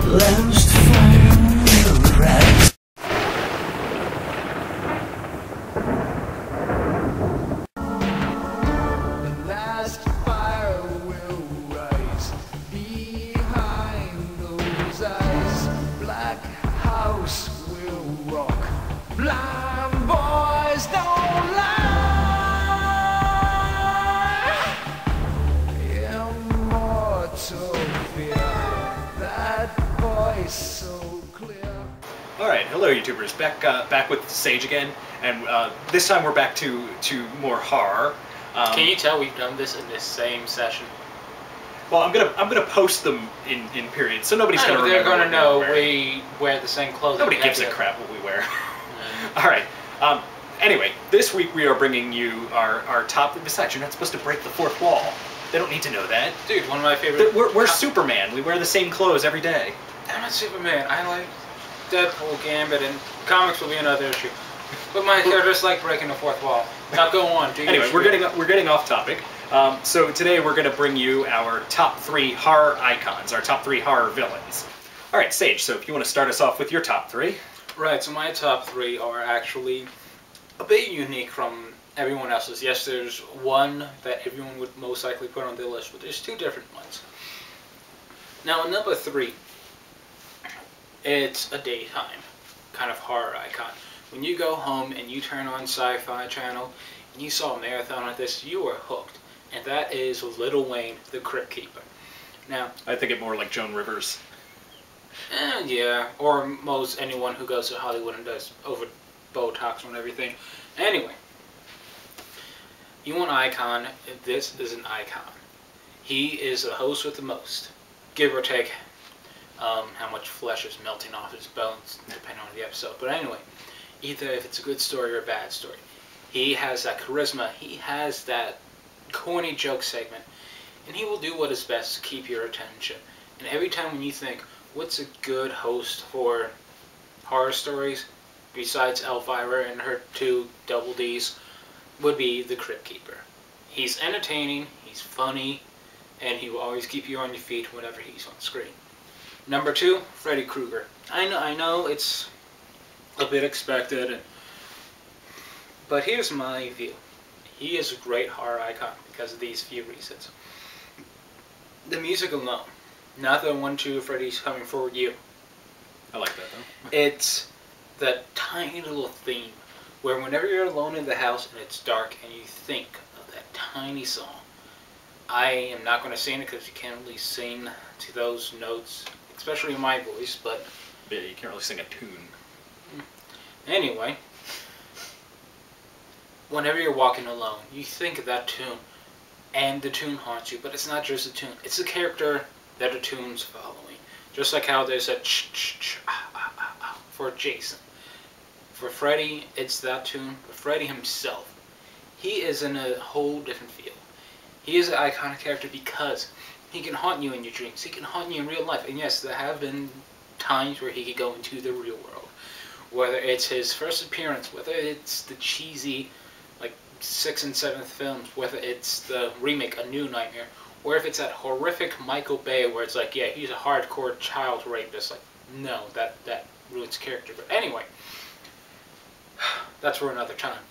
Last fire rise. The last fire will rise behind those eyes. Black house will rock. Blind boys don't lie. Immortal fear. That voice so clear. Alright, hello YouTubers, back with Sage again, and this time we're back to more horror. Can you tell we've done this in this same session? Well, I'm gonna post them in periods, so nobody's gonna remember. They're gonna what know we're wearing. we wear the same clothes. Nobody gives a crap what we wear. Alright, anyway, this week we are bringing you our top. Besides, you're not supposed to break the fourth wall. They don't need to know that. Dude, one of my favorite. We're Superman. We wear the same clothes every day. I'm not Superman. I like Deadpool, Gambit, and comics will be another issue. But my characters like breaking the fourth wall. Now go on. Anyway, we're getting off topic. So today we're going to bring you our top 3 horror icons, our top 3 horror villains. All right, Sage. So if you want to start us off with your top 3. Right. So my top 3 are actually a bit unique from everyone else's. Yes, there's one that everyone would most likely put on their list, but there's 2 different ones. Now, at number 3, it's a daytime kind of horror icon. When you go home and you turn on Sci-Fi Channel and you saw a marathon of this, you are hooked. And that is Little Wayne, the Crypt Keeper. Now, I think it more like Joan Rivers. Yeah, or most anyone who goes to Hollywood and does over Botox and everything. Anyway, you want an icon, this is an icon. He is the host with the most, give or take how much flesh is melting off his bones, depending on the episode. But anyway, either if it's a good story or a bad story, he has that charisma, he has that corny joke segment, and he will do what is best to keep your attention. And every time when you think, what's a good host for horror stories, besides Elvira and her 2 double Ds, would be the Crypt Keeper. He's entertaining, he's funny, and he will always keep you on your feet whenever he's on screen. Number 2, Freddy Krueger. I know it's a bit expected, but here's my view. He is a great horror icon because of these few reasons. The music alone. Not the 1, 2, Freddy's coming for you. I like that though. It's that tiny little theme where whenever you're alone in the house and it's dark and you think of that tiny song. I am not going to sing it because you can't really sing to those notes, especially in my voice, but yeah, you can't really sing a tune. Anyway, whenever you're walking alone, you think of that tune, and the tune haunts you, but it's not just a tune, it's the character that the tune's following. Just like how there's a ch-ch-ch-ah-ah-ah-ah for Jason. For Freddy, it's that tune, but Freddy himself, he is in a whole different field. He is an iconic character because he can haunt you in your dreams, he can haunt you in real life, and yes, there have been times where he could go into the real world. Whether it's his first appearance, whether it's the cheesy, like, 6th and 7th films, whether it's the remake, A New Nightmare, or if it's that horrific Michael Bay where it's like, yeah, he's a hardcore child rapist. Like, no, that ruins character. But anyway, that's for another time.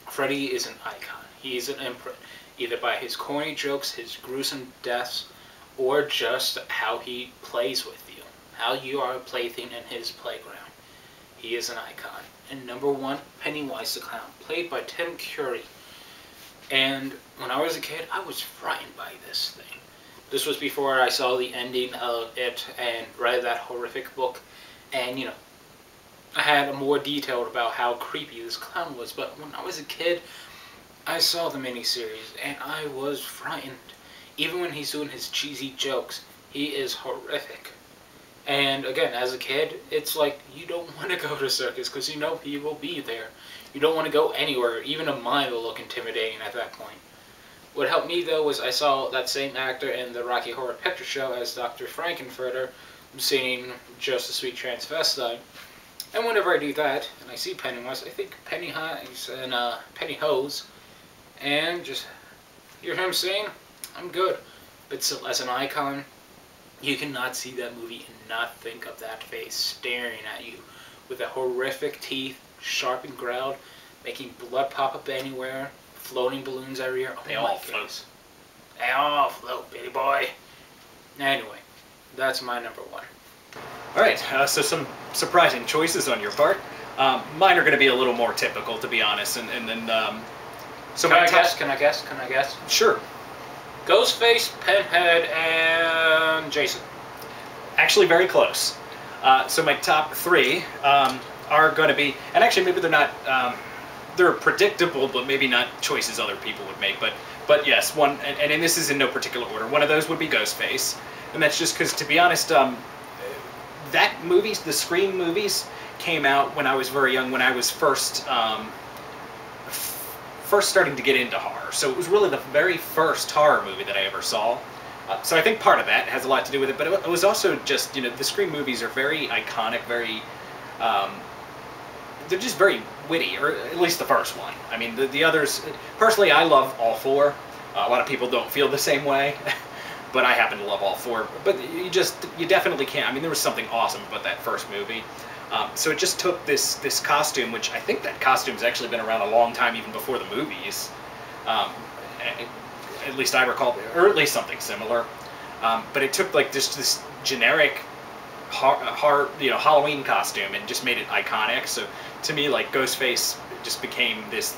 Freddy is an icon. He's an imprint, either by his corny jokes, his gruesome deaths, or just how he plays with you, how you are a plaything in his playground. He is an icon. And number 1, Pennywise the Clown, played by Tim Curry. And when I was a kid, I was frightened by this thing. This was before I saw the ending of it and read that horrific book. And, you know, I had more detailed about how creepy this clown was. But when I was a kid, I saw the miniseries and I was frightened. Even when he's doing his cheesy jokes, he is horrific. And again, as a kid, it's like you don't want to go to a circus because you know he will be there. You don't want to go anywhere. Even a mine will look intimidating at that point. What helped me, though, was I saw that same actor in the Rocky Horror Picture Show as Dr. Frankenfurter singing Just a Sweet Transvestite. And whenever I do that, and I see Pennywise, I think Pennywise and Pennyhose, and just hear him sing, I'm good. But still, as an icon, You cannot see that movie and not think of that face staring at you with the horrific teeth, sharpened ground, making blood pop up anywhere, floating balloons everywhere. Oh, They all float. They all float, baby boy. Anyway, that's my number one. All right, so some surprising choices on your part. Mine are going to be a little more typical, to be honest, and then. So Can my I top- guess? Can I guess? Can I guess? Sure. Ghostface, Pinhead, and Jason. Actually, very close. So my top three are going to be, and actually maybe they're not. They're predictable, but maybe not choices other people would make. But yes, one, and this is in no particular order. One of those would be Ghostface, and that's just because, to be honest, that movies, the Scream movies, came out when I was very young, when I was first starting to get into horror. So it was really the very first horror movie that I ever saw. So I think part of that has a lot to do with it, but it was also just, the Scream movies are very iconic, very, they're just very witty, or at least the first one. I mean, the others, personally, I love all four. A lot of people don't feel the same way, but I happen to love all four. But you definitely can't. I mean, there was something awesome about that first movie. So it just took this costume, which I think that costume's actually been around a long time, even before the movies. At least I recall, or at least something similar. But it took like this generic Halloween costume and just made it iconic. So to me, like, Ghostface just became this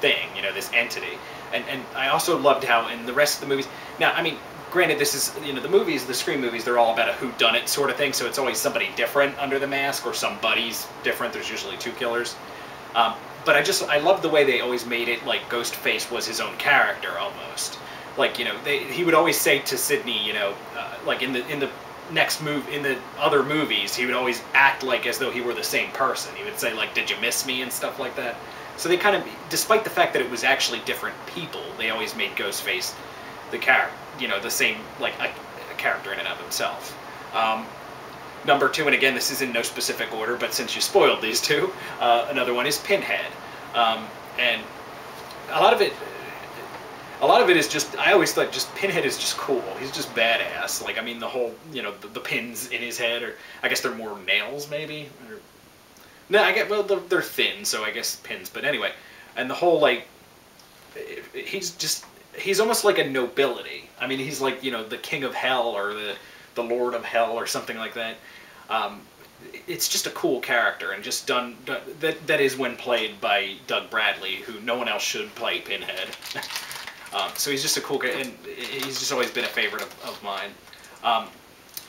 thing, this entity. And I also loved how in the rest of the movies. Now, I mean, granted, this is, the movies, the Scream movies, they're all about a whodunit sort of thing, so it's always somebody different under the mask, or somebody's different. There's usually two killers. But I love the way they always made it like Ghostface was his own character almost. Like, he would always say to Sidney, like in the next move, in the other movies, he would always act like as though he were the same person. He would say, like, "Did you miss me?" and stuff like that. So they kind of, despite the fact that it was actually different people, they always made Ghostface the character, the same, like, a character in and of himself. Number two, and again, this is in no specific order, but since you spoiled these two, another one is Pinhead. And a lot of it is just, I always thought just Pinhead is just cool. He's just badass. Like, I mean, the whole, the pins in his head, or I guess they're more nails, maybe? Or, no, well, they're thin, so I guess pins, but anyway. And the whole, like, he's almost like a nobility. I mean, he's like, the king of hell, or the lord of hell, or something like that. It's just a cool character, and just done that is when played by Doug Bradley, who no one else should play Pinhead. So he's just a cool guy, and he's just always been a favorite of mine.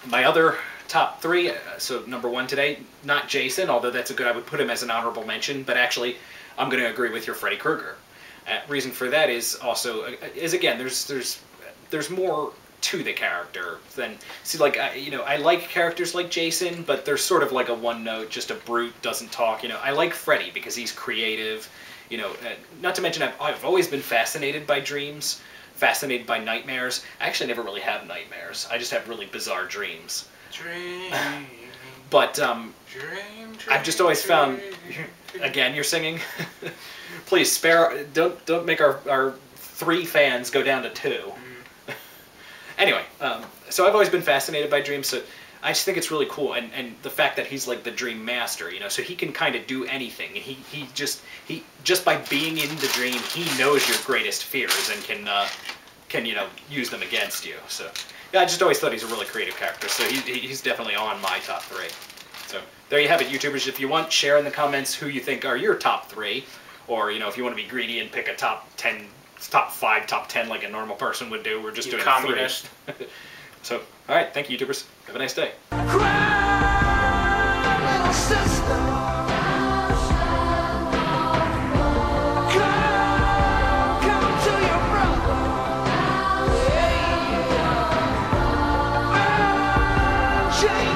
My other top three, so number one today, not Jason, although I would put him as an honorable mention, but actually I'm going to agree with your Freddy Krueger. Reason for that is also, again, there's more to the character than, see, like, I like characters like Jason, but they're sort of like a one note, just a brute, doesn't talk. I like Freddy because he's creative. Not to mention I've always been fascinated by dreams, fascinated by nightmares. I actually never really have nightmares. I just have really bizarre dreams. Dream. But Dream. I've just always found, again, you're singing. Please don't make our 3 fans go down to 2. Anyway, so I've always been fascinated by dreams, so I just think it's really cool, and the fact that he's like the dream master, so he can kind of do anything, and he just by being in the dream, he knows your greatest fears and can use them against you. So yeah, I just always thought he's a really creative character, so he's definitely on my top 3. So there you have it, YouTubers. If you want, share in the comments who you think are your top 3, or if you want to be greedy and pick a top 10. Top 5, top 10 like a normal person would do. We're just doing communist. 3. So, all right, thank you, YouTubers. Have a nice day. Cry, little sister. Change